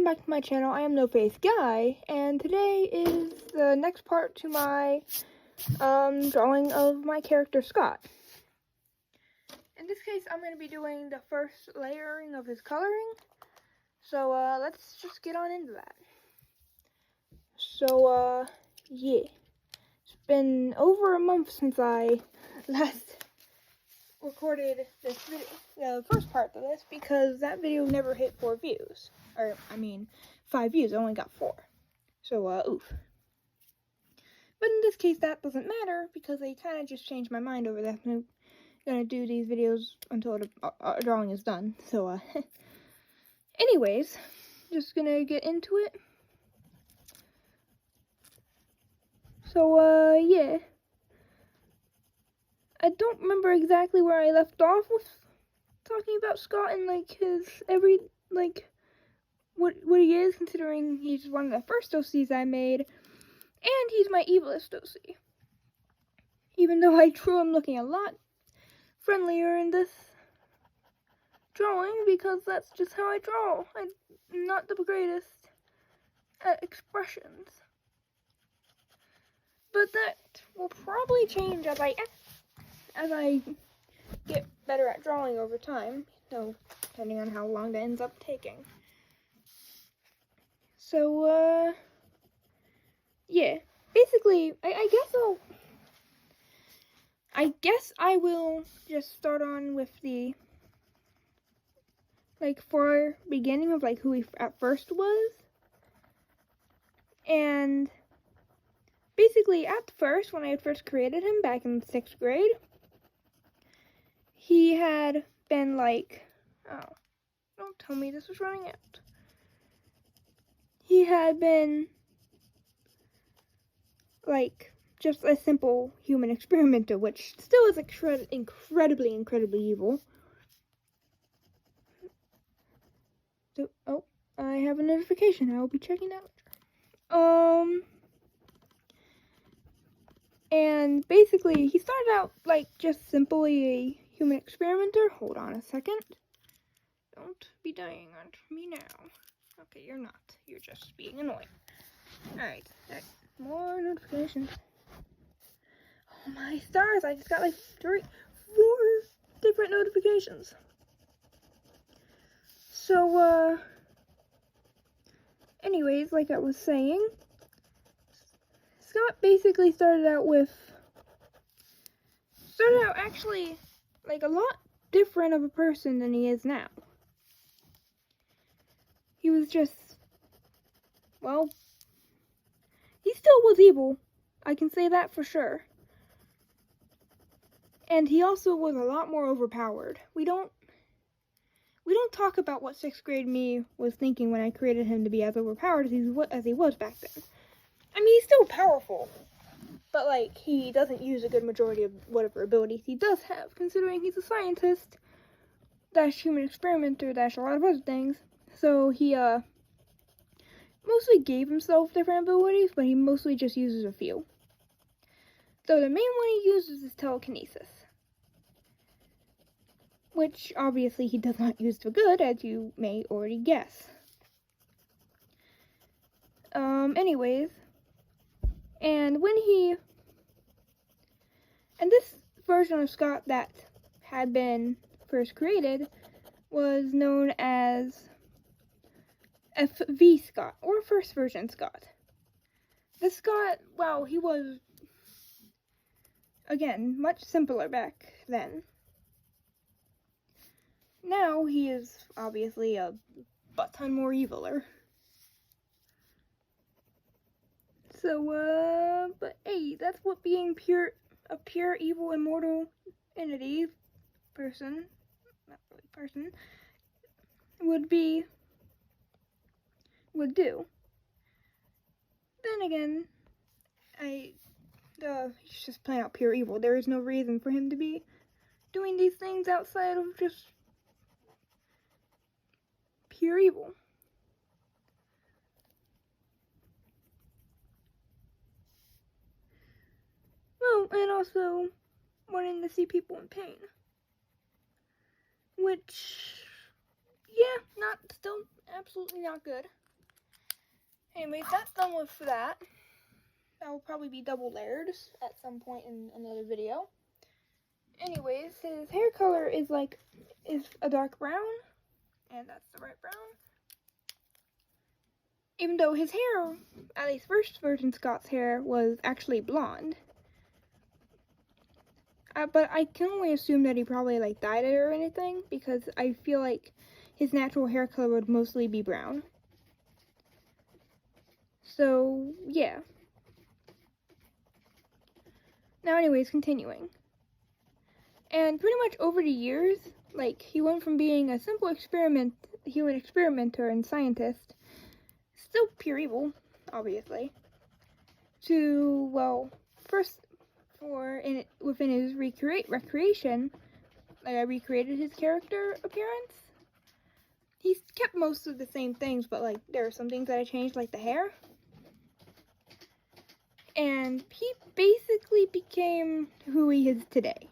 back to my channel. I am No Face Guy, and today is the next part to my drawing of my character Scott. In this case, I'm going to be doing the first layering of his coloring, so let's just get on into that. So, yeah, it's been over a month since I last recorded this video, the first part of this, because that video never hit 4 views. Or, I mean, 5 views. I only got 4. So, oof. But in this case, that doesn't matter, because I kind of just changed my mind over that. I'm gonna do these videos until the drawing is done. So, anyways, just gonna get into it. So, yeah. I don't remember exactly where I left off with talking about Scott and, like, his what he is, considering he's one of the first OCs I made, and he's my evilest OC. Even though I drew him looking a lot friendlier in this drawing, because that's just how I draw. I'm not the greatest at expressions. But that will probably change as I get better at drawing over time, so depending on how long that ends up taking. So, yeah, basically, I guess I will just start on with the, for beginning of, who he at first was. And basically, at first, when I had first created him back in 6th grade, he had been oh, don't tell me this was running out. He had been, just a simple human experimenter, which still is incredibly evil. So, oh, I have a notification. I will be checking that later. And basically, he started out, just simply a human experimenter. Hold on a second. Don't be dying on me now. Okay, you're not. You're just being annoying. Alright, more notifications. Oh my stars, I just got 4 different notifications. So, anyways, like I was saying, Scott basically started out actually, a lot different of a person than he is now. He was just, well, he still was evil. I can say that for sure. And he also was a lot more overpowered. We don't talk about what 6th grade me was thinking when I created him to be as overpowered as he was back then. I mean, he's still powerful, but, he doesn't use a good majority of whatever abilities he does have, considering he's a scientist, -- human experimenter, -- a lot of other things. So he, mostly gave himself different abilities, but he mostly just uses a few. So the main one he uses is telekinesis, which obviously he does not use for good, as you may already guess. Anyways, and this version of Scott that had been first created was known as FV Scott, or first version Scott. This Scott, well, he was, again, much simpler back then. Now he is obviously a butt-ton more eviler. So, but hey, that's what being a pure evil immortal entity person, not really person, would do. Then again, he's just playing out pure evil. There is no reason for him to be doing these things outside of just pure evil. Well, and also wanting to see people in pain. Which, yeah, still absolutely not good. Anyways, that's done with that. That will probably be double layered at some point in another video. Anyways, his hair color is a dark brown, and that's the right brown. Even though his hair, at least first version Scott's hair, was actually blonde. But I can only assume that he probably dyed it or anything, because I feel like his natural hair color would mostly be brown. So, yeah. Now anyways, continuing. And pretty much over the years, he went from being a simple human experimenter and scientist, still pure evil, obviously, to, well, first, within his recreation, I recreated his character appearance. He's kept most of the same things, but, there are some things that I changed, like the hair. And he basically became who he is today.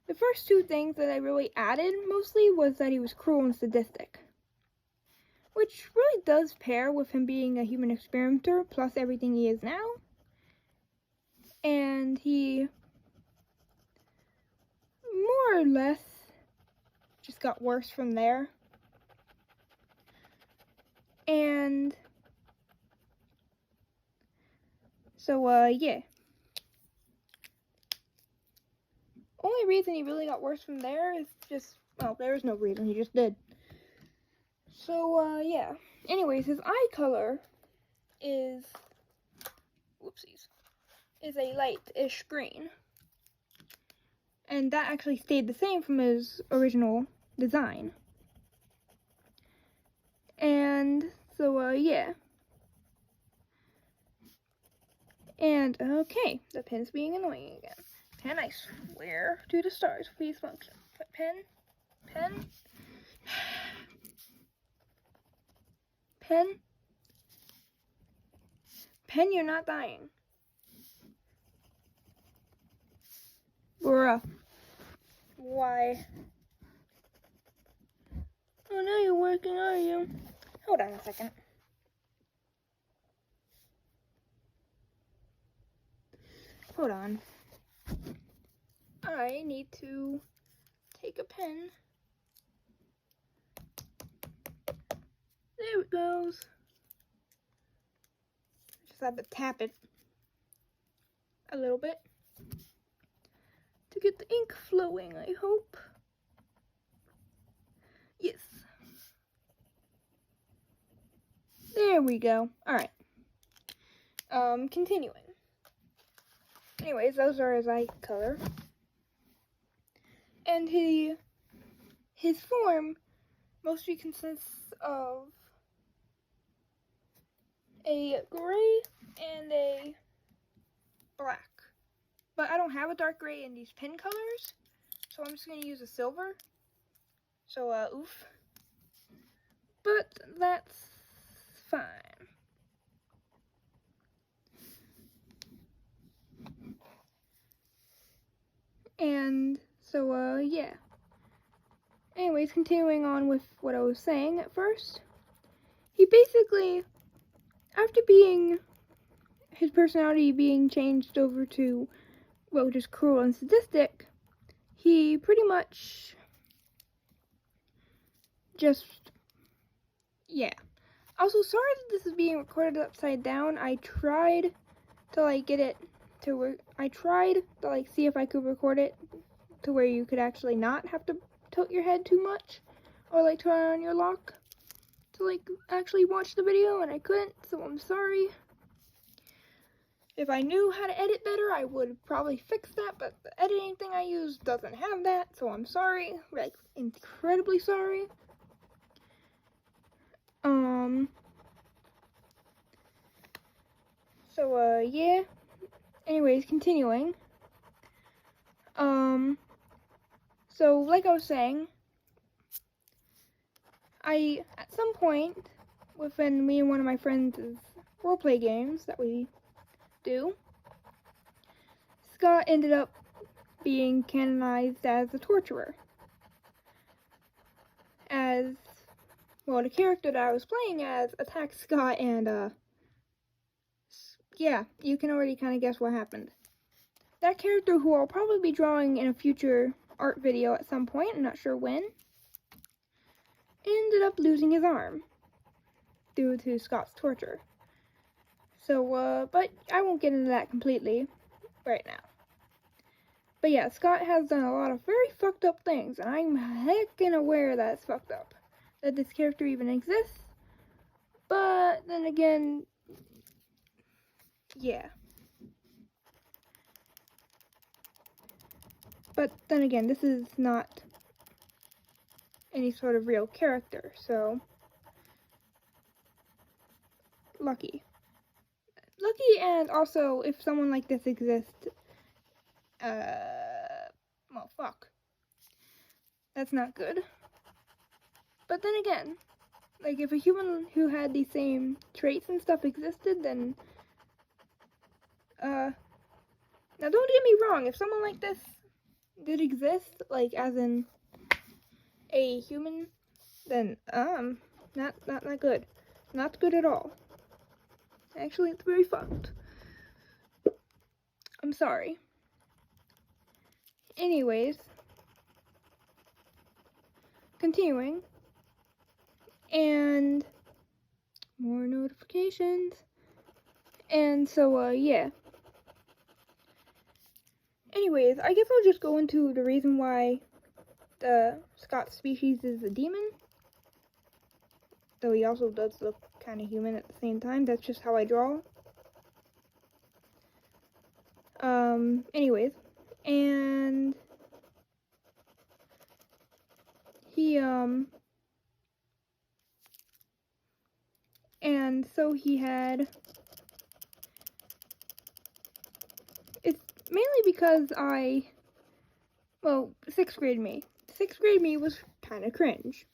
The first two things that I really added mostly was that he was cruel and sadistic, which really does pair with him being a human experimenter plus everything he is now. And he more or less just got worse from there. And so, yeah. Only reason he really got worse from there is just, well, there was no reason, he just did. So, yeah. Anyways, his eye color is, whoopsies, is a light-ish green. And that actually stayed the same from his original design. And so, yeah. And, okay, the pen's being annoying again. Pen, I swear to the stars, please function. Pen, pen, pen, pen, you're not dying. Bruh. Why? Oh, now you're working, are you? Hold on a second. Hold on. I need to take a pen. There it goes. Just have to tap it a little bit to get the ink flowing, I hope. Yes. There we go. Alright. Continuing. Anyways, those are his eye color. And his form mostly consists of a gray and a black. But I don't have a dark gray in these pen colors, so I'm just going to use a silver. So, oof. But that's fine. And so, yeah. Anyways, continuing on with what I was saying at first. He basically, after his personality being changed over to, well, just cruel and sadistic, he pretty much just, yeah. Also, sorry that this is being recorded upside down. I tried to, get it to work. I tried to, see if I could record it to where you could actually not have to tilt your head too much or, turn on your lock to, actually watch the video, and I couldn't, so I'm sorry. If I knew how to edit better, I would probably fix that, but the editing thing I use doesn't have that, so I'm sorry. Incredibly sorry. So, yeah. Anyways, continuing. So, like I was saying, at some point, within me and one of my friends' roleplay games that we do, Scott ended up being canonized as a torturer. As well, the character that I was playing as attacked Scott, and yeah, you can already kind of guess what happened. That character, who I'll probably be drawing in a future art video at some point, I'm not sure when, ended up losing his arm due to Scott's torture. So, but I won't get into that completely right now. But yeah, Scott has done a lot of very fucked up things, and I'm heckin' aware that it's fucked up, that this character even exists. But then again, yeah. But then again, this is not any sort of real character, so lucky. Lucky, and also, if someone like this exists, well, fuck. That's not good. But then again, like, if a human who had these same traits and stuff existed, then, now don't get me wrong, if someone like this did exist, like, as in a human, then, not good. Not good at all. Actually, it's very fucked. I'm sorry. Anyways, continuing, and more notifications, and so, yeah. Anyways, I guess I'll just go into the reason why the Scott species is a demon, though he also does look kind of human at the same time. That's just how I draw. Anyways, and he, and so he had, it's mainly because well, 6th grade me. 6th grade me was kind of cringe.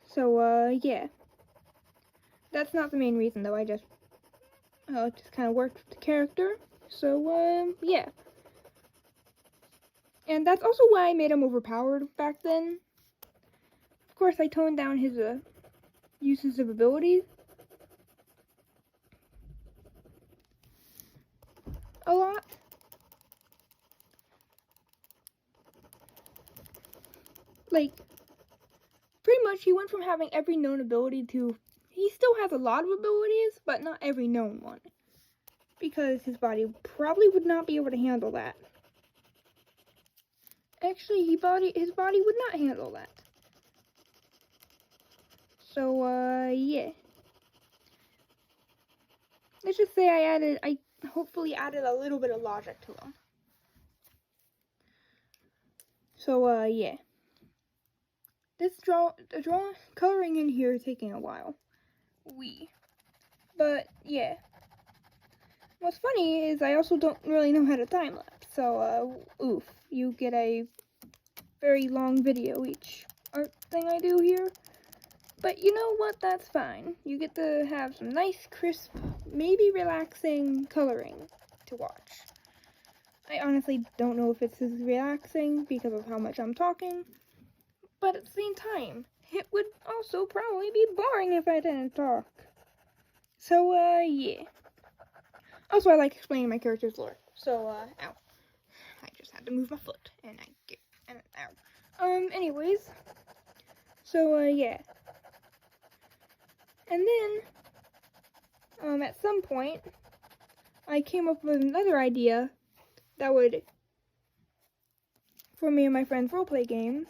So, yeah. That's not the main reason, though. I just kind of worked with the character. So, yeah. And that's also why I made him overpowered back then. Of course, I toned down his, uses of abilities a lot. Like, pretty much he went from having every known ability to, he still has a lot of abilities, but not every known one. Because his body probably would not be able to handle that. Actually, his body would not handle that. So, yeah. Let's just say I hopefully added a little bit of logic to him. So, yeah. The coloring in here is taking a while. But, yeah. What's funny is I also don't really know how to time lapse. So, oof. You get a very long video each art thing I do here. But you know what? That's fine. You get to have some nice, crisp, maybe relaxing coloring to watch. I honestly don't know if it's as relaxing because of how much I'm talking. But at the same time, it would also probably be boring if I didn't talk. So, yeah. Also, I like explaining my character's lore. So, ow. I just had to move my foot, and ow. Anyways. So, yeah. And then, at some point, I came up with another idea that would, for me and my friends' roleplay games,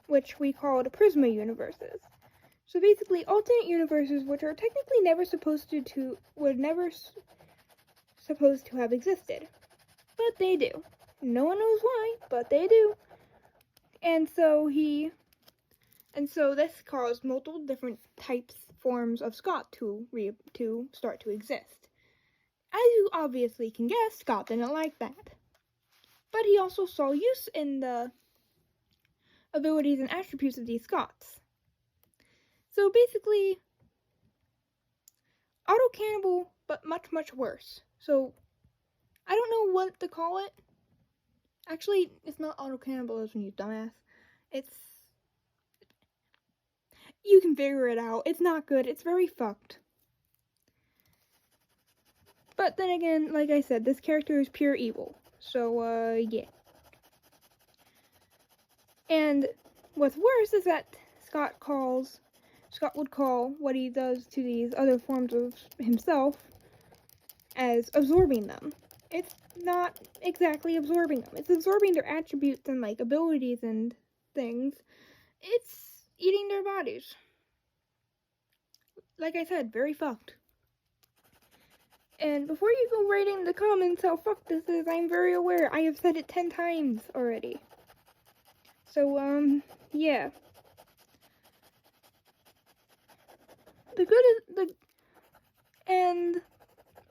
which we called Prisma universes. So basically, alternate universes which are technically never supposed to have existed. But they do. No one knows why, but they do. And so this caused multiple different forms of Scott to start to exist. As you obviously can guess, Scott didn't like that. But he also saw use in the abilities and attributes of these Scotts. So basically, auto-cannibal, but much, much worse. So, I don't know what to call it. Actually, it's not auto-cannibalism, you dumbass. It's you can figure it out. It's not good. It's very fucked. But then again, like I said, this character is pure evil. So, yeah. And what's worse is that Scott would call what he does to these other forms of himself as absorbing them. It's not exactly absorbing them. It's absorbing their attributes and, like, abilities and things. It's eating their bodies. Like I said, very fucked. And before you go writing in the comments how fucked this is, I'm very aware. I have said it 10 times already. So, yeah. And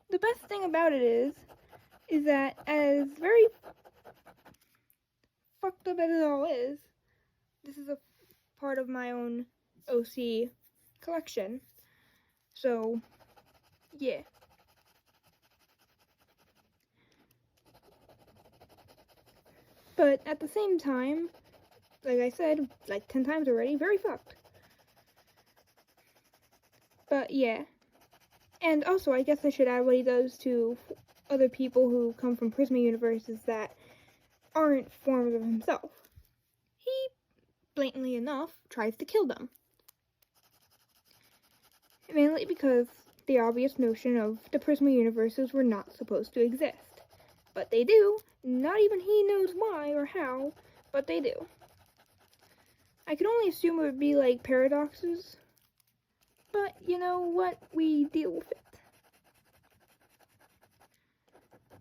the best thing about it is that as very fucked up as it all is, this is a part of my own OC collection. So, yeah. But at the same time, like I said, like 10 times already, very fucked. But yeah. And also, I guess I should add what he does to other people who come from Prisma universes that aren't forms of himself. He, blatantly enough, tries to kill them. Mainly because the obvious notion of the Prisma universes were not supposed to exist. But they do. Not even he knows why or how, but they do. I can only assume it would be like paradoxes. But you know what? We deal with it.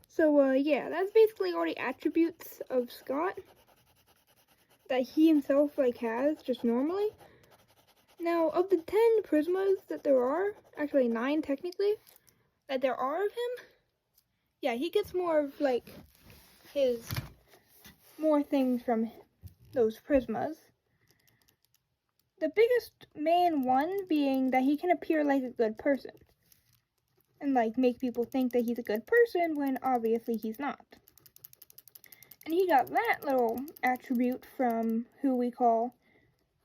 So, yeah, that's basically all the attributes of Scott that he himself, like, has just normally. Now, of the 10 Prismas that there are, actually 9 technically, that there are of him, yeah, he gets more of, like, more things from those Prismas. The biggest main one being that he can appear like a good person. And, like, make people think that he's a good person when obviously he's not. And he got that little attribute from who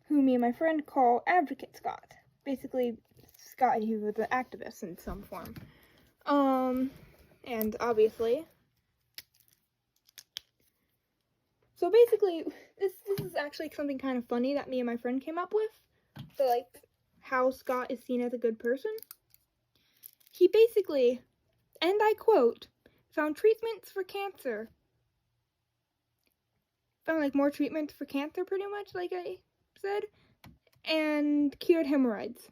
me and my friend call Advocate Scott. Basically, Scott, he was an activist in some form. And obviously. So basically, this is actually something kind of funny that me and my friend came up with. So, like, how Scott is seen as a good person. He basically, and I quote, found treatments for cancer. Found, like, more treatments for cancer, pretty much, like I said. And cured hemorrhoids.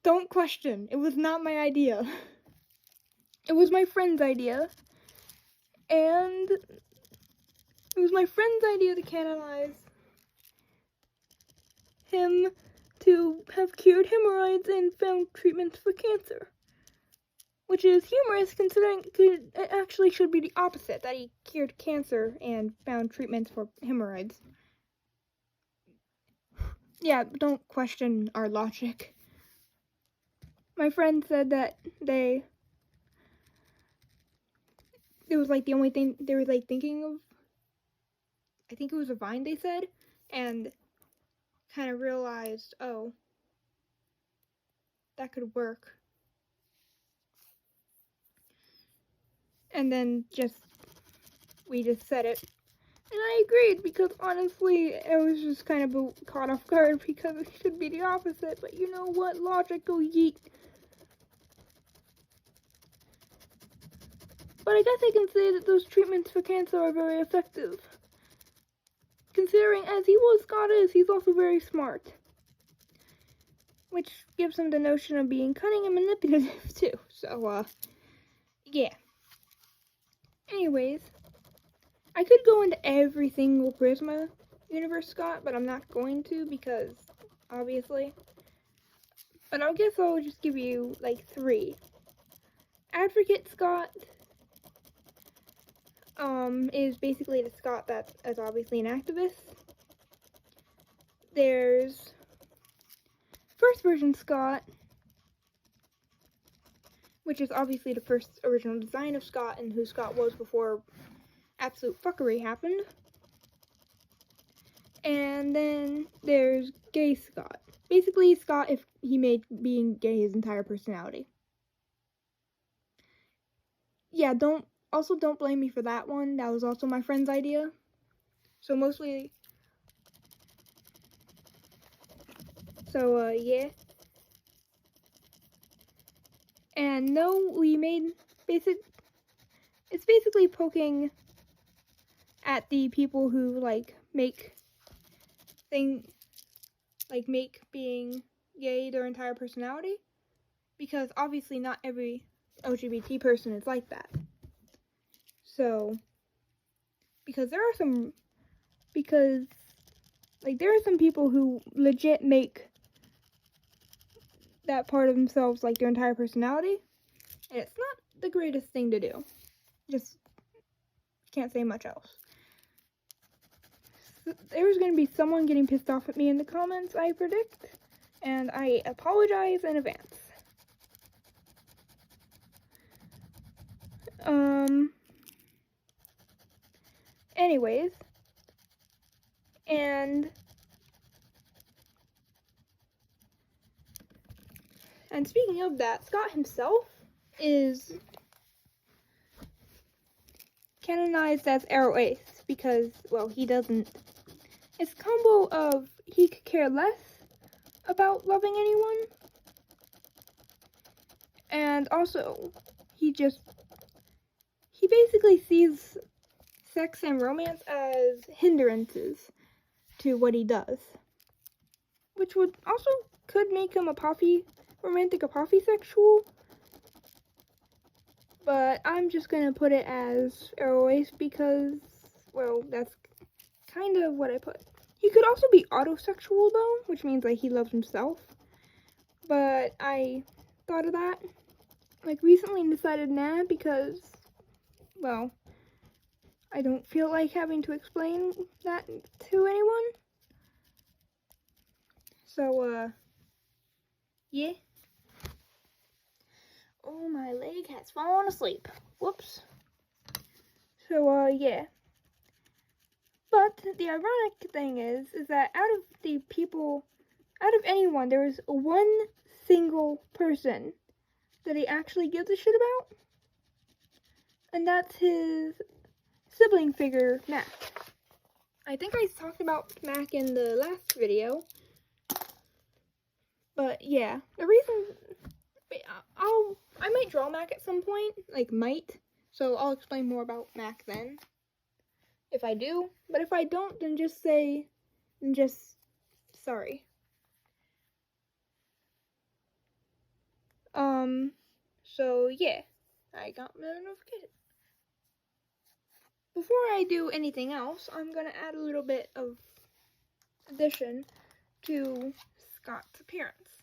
Don't question. It was not my idea. It was my friend's idea. And it was my friend's idea to canonize him to have cured hemorrhoids and found treatments for cancer. Which is humorous considering it actually should be the opposite, that he cured cancer and found treatments for hemorrhoids. Yeah, don't question our logic. My friend said that it was like the only thing they were like thinking of. I think it was a vine they said, and kind of realized, oh, that could work. And then we just said it. And I agreed because honestly, I was just kind of caught off guard because it should be the opposite. But you know what? Logic go yeet. But I guess I can say that those treatments for cancer are very effective. Considering as evil as Scott is, he's also very smart. Which gives him the notion of being cunning and manipulative too. So, yeah. Anyways, I could go into every single Prisma universe Scott, but I'm not going to because, obviously. But I guess I'll just give you, like, 3. Advocate Scott, is basically the Scott that is obviously an activist. There's first version Scott, which is obviously the first original design of Scott and who Scott was before absolute fuckery happened. And And then there's gay Scott. Basically, Scott if he made being gay his entire personality. Yeah, don't blame me for that one. That was also my friend's idea. So mostly, yeah. And no, we made it's basically poking at the people who make being gay their entire personality, because obviously not every LGBT person is like that. So there are some people who legit make that part of themselves like their entire personality, and it's not the greatest thing to do. Just can't say much else. There's going to be someone getting pissed off at me in the comments, I predict, and I apologize in advance. Anyways, and speaking of that, Scott himself is canonized as evilest because, well, he doesn't. It's a combo of he could care less about loving anyone, and also he basically sees sex and romance as hindrances to what he does, which would also could make him romantic apophysexual, but I'm just gonna put it as evilest because, well, that's kind of what I put. He could also be autosexual though, which means he loves himself, but I thought of that recently and decided nah, because, well, I don't feel like having to explain that to anyone. So, yeah. Oh, my leg has fallen asleep. Whoops. So, yeah. But the ironic thing is that out of anyone, there is one single person that he actually gives a shit about, and that's his sibling figure, Mac. I think I talked about Mac in the last video, but yeah, the reason I might draw Mac at some point, so I'll explain more about Mac then, if I do. But if I don't, then just sorry. So yeah, I got my notification. Before I do anything else, I'm gonna add a little bit of addition to Scott's appearance.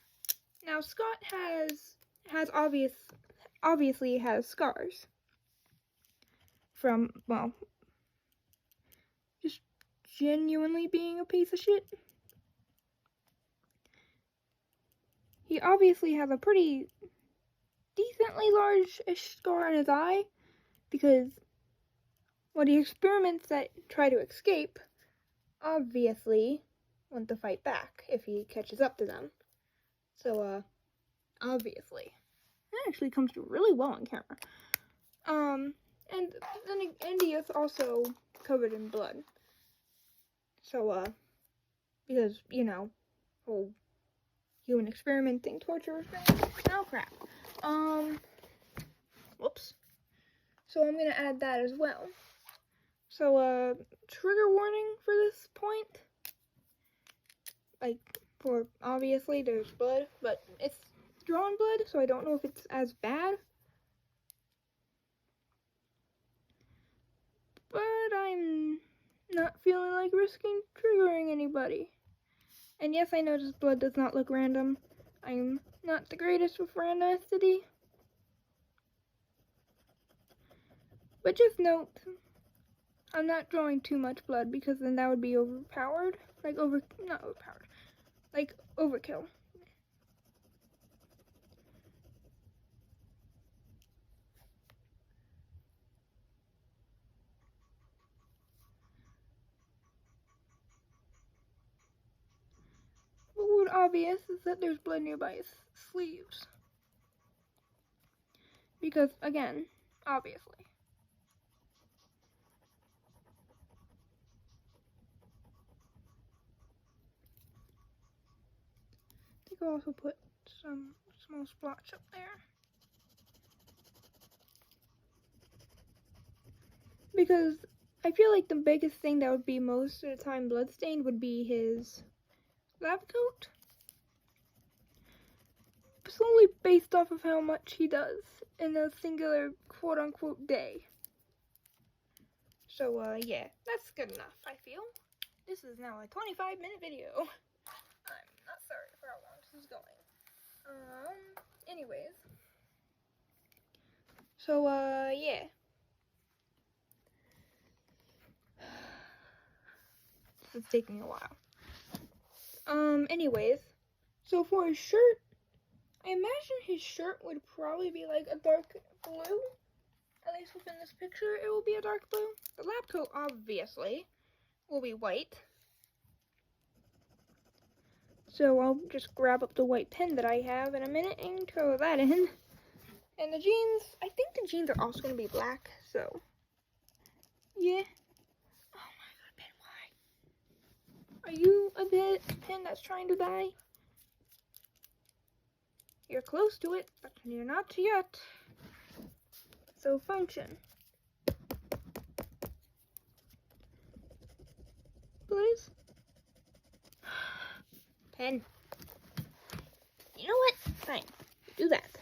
Now, Scott obviously has scars from, well, just genuinely being a piece of shit. He obviously has a pretty decently large-ish scar on his eye, because the experiments that try to escape obviously want to fight back if he catches up to them. So, obviously. That actually comes through really well on camera. And then Andy is also covered in blood. So, because, whole human experimenting torture thing. Oh, crap. Whoops. So I'm gonna add that as well. So, trigger warning for this point. For obviously there's blood, but it's drawn blood, so I don't know if it's as bad. But I'm not feeling like risking triggering anybody. And yes, I know this blood does not look random. I'm not the greatest with randomicity. But just note, I'm not drawing too much blood because then that would be overpowered. Not overpowered. Overkill. obvious is that there's blood nearby his sleeves. Because, again, obviously. I think I'll also put some small splotch up there. Because I feel like the biggest thing that would be most of the time bloodstained would be his lab coat. Solely based off of how much he does in a singular quote-unquote day. So, yeah, that's good enough, I feel. This is now a 25-minute video. I'm not sorry for how long this is going. Anyways. So, yeah. This is taking a while. Anyways. So for his shirt, I imagine his shirt would probably be like a dark blue. At least within this picture, it will be a dark blue. The lab coat, obviously, will be white. So I'll just grab up the white pen that I have in a minute and throw that in. And the jeans, I think the jeans are also going to be black, so, yeah. Oh my god, pen, why? Are you a pen that's trying to die? You're close to it, but you're not yet. So function. Please? Pen. You know what? Fine. Do that.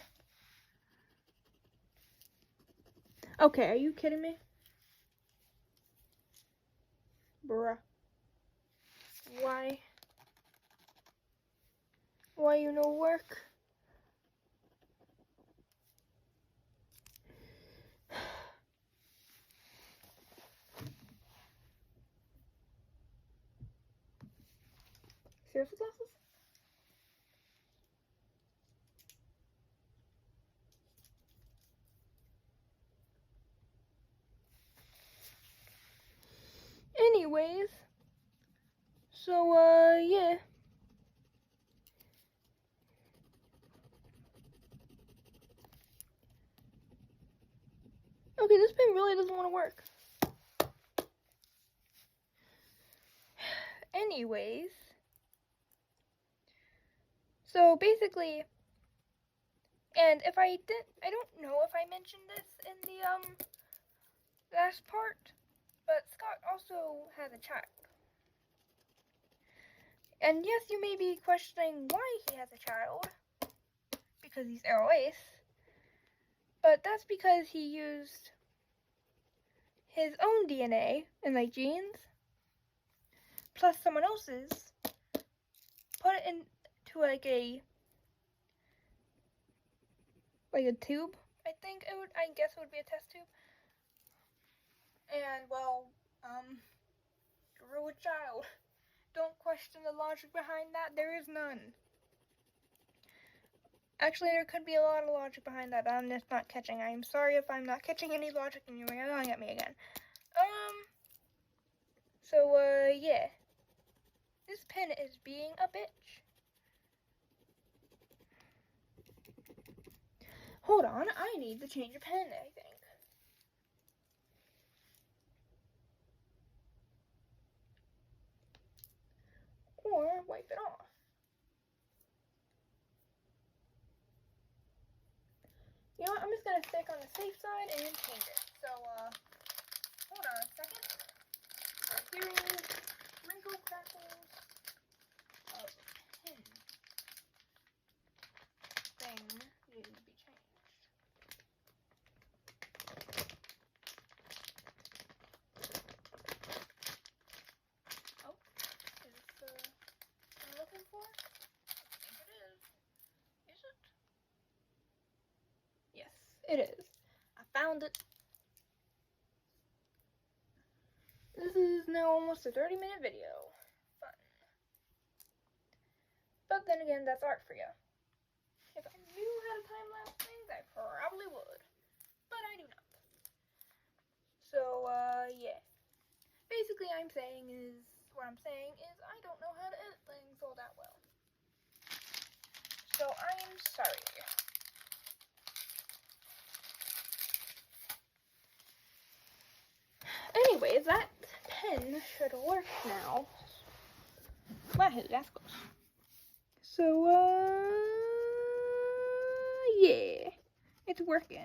Okay, are you kidding me? Bruh. Why? Why you no work? Seriously, glasses? Anyways, so, yeah. Okay, this pen really doesn't want to work. Anyways, so basically, and if I don't know if I mentioned this in the, last part, but Scott also has a child. And yes, you may be questioning why he has a child, because he's evilest, but that's because he used his own DNA in, like, genes, plus someone else's, put it into, like a tube, I guess it would be a test tube, and, well, grew a child. Don't question the logic behind that, there is none. Actually, there could be a lot of logic behind that I'm just not catching. I'm sorry if I'm not catching any logic and you're yelling at me again. So, yeah. This pen is being a bitch. Hold on, I need to change a pen, I think. Or wipe it off. You know what, I'm just gonna stick on the safe side and change it. So, hold on a second. We're hearing wrinkle crackles of pen thing needing to be changed. Oh, is this what I'm looking for? I think it is. Is it? Yes, it is. I found it. This is now almost a 30-minute video. Fun. But then again, that's art for you. If I knew how to time-lapse things, I probably would. But I do not. So, yeah. Basically, what I'm saying is I don't know how to edit things all that well. so I'm sorry. Anyways, that pen should work now. Wahoo, that's close. So, yeah, it's working.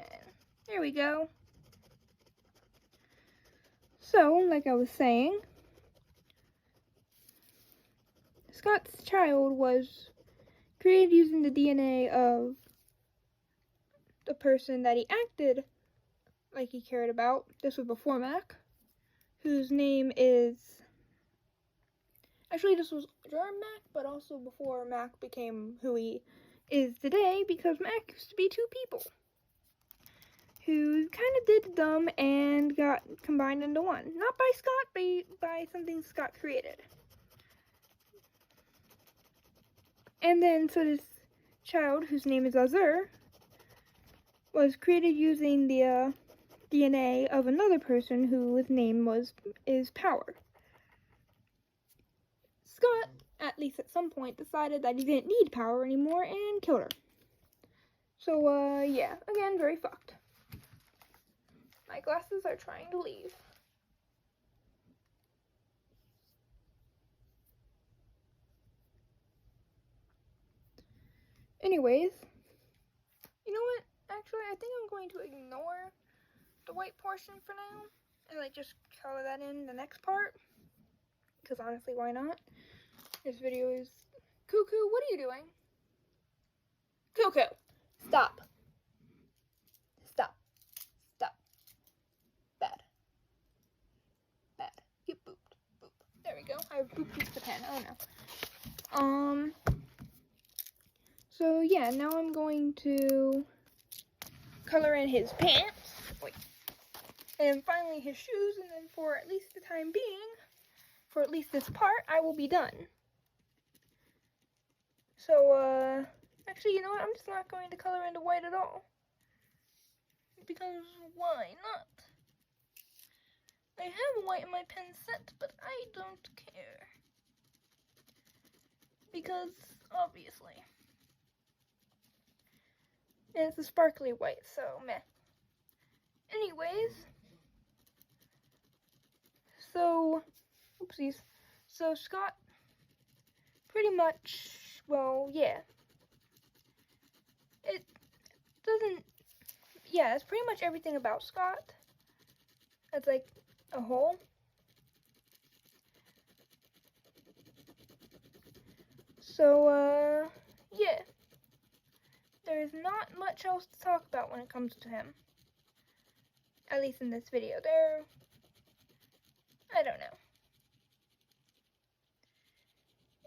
There we go. So, like I was saying, Scott's child was created using the DNA of the person that he acted like he cared about. This was before Mac, whose name is... Actually, this was during Mac, but also before Mac became who he is today, because Mac used to be two people who kind of did dumb and got combined into one. Not by Scott, but by something Scott created. And then, so this child, whose name is Azure, was created using the DNA of another person whose name is Power. Scott, at least at some point, decided that he didn't need Power anymore and killed her. So, yeah, again, very fucked. My glasses are trying to leave. Anyways, you know what? Actually, I think I'm going to ignore the white portion for now and like just color that in the next part. Because honestly, why not? This video is... Cuckoo, what are you doing? Cuckoo, stop. Stop. Stop. Bad. Bad. Get booped. Boop. There we go. I booped the pen. Oh no. So yeah, now I'm going to color in his pants. Wait. And finally his shoes, and then for at least the time being, for at least this part, I will be done. So, actually, you know what? I'm just not going to color into white at all. Because why not? I have white in my pen set, but I don't care. Because, obviously. And it's a sparkly white, so meh. Anyways. So, oopsies. So, Scott, pretty much, well, yeah. It doesn't, yeah, it's pretty much everything about Scott. That's like a whole. So, yeah. There's not much else to talk about when it comes to him. At least in this video. I don't know.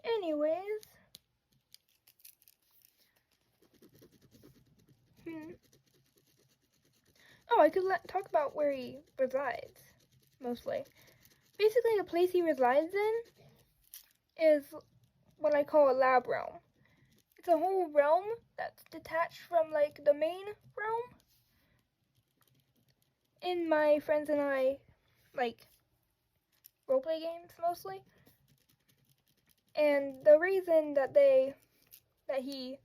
Anyways. Oh, I could talk about where he resides, mostly. Basically, the place he resides in is what I call a lab realm. It's a whole realm that's detached from, like, the main realm. And my friends and I, like, roleplay games, mostly. And the reason that he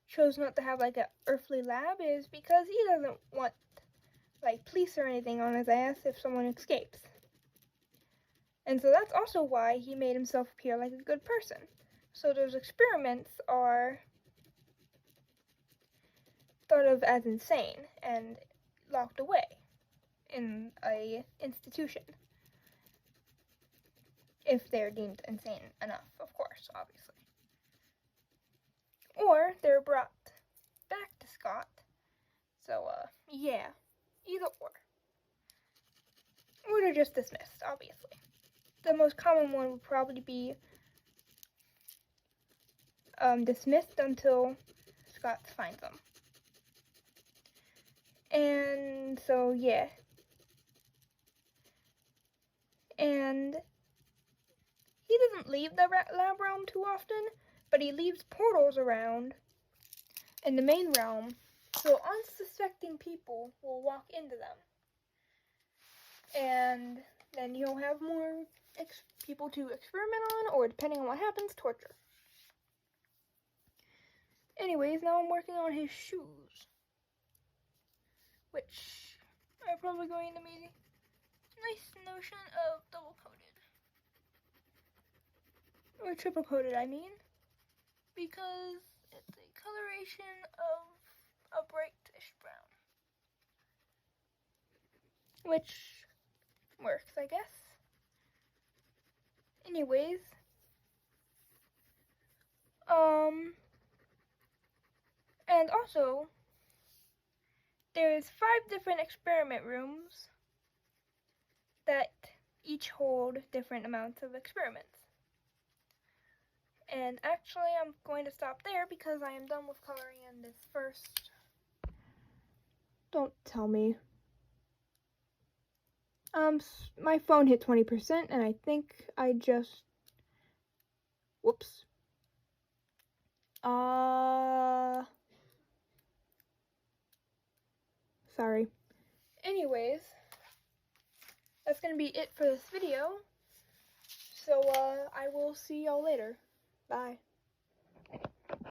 chose not to have, like, an earthly lab is because he doesn't want, like, police or anything on his ass if someone escapes. And so that's also why he made himself appear like a good person. So those experiments are thought of as insane and locked away in a institution. If they're deemed insane enough, of course, obviously. Or they're brought back to Scott. So, yeah, either or. Or they're just dismissed, obviously. The most common one would probably be dismissed until Scott finds them. And so, yeah. And he doesn't leave the lab realm too often, but he leaves portals around in the main realm, so unsuspecting people will walk into them. And then you'll have more people to experiment on, or depending on what happens, torture. Anyways, now I'm working on his shoes, which are probably going to be nice notion of double coated. Or triple coated, I mean. Because it's a coloration of a brightish brown. Which works, I guess. Anyways. And also, there's 5 different experiment rooms that each hold different amounts of experiments. And actually, I'm going to stop there because I am done with coloring in this first. Don't tell me. My phone hit 20% and I think I just, whoops. Sorry. Anyways, that's gonna be it for this video. So, I will see y'all later. Bye.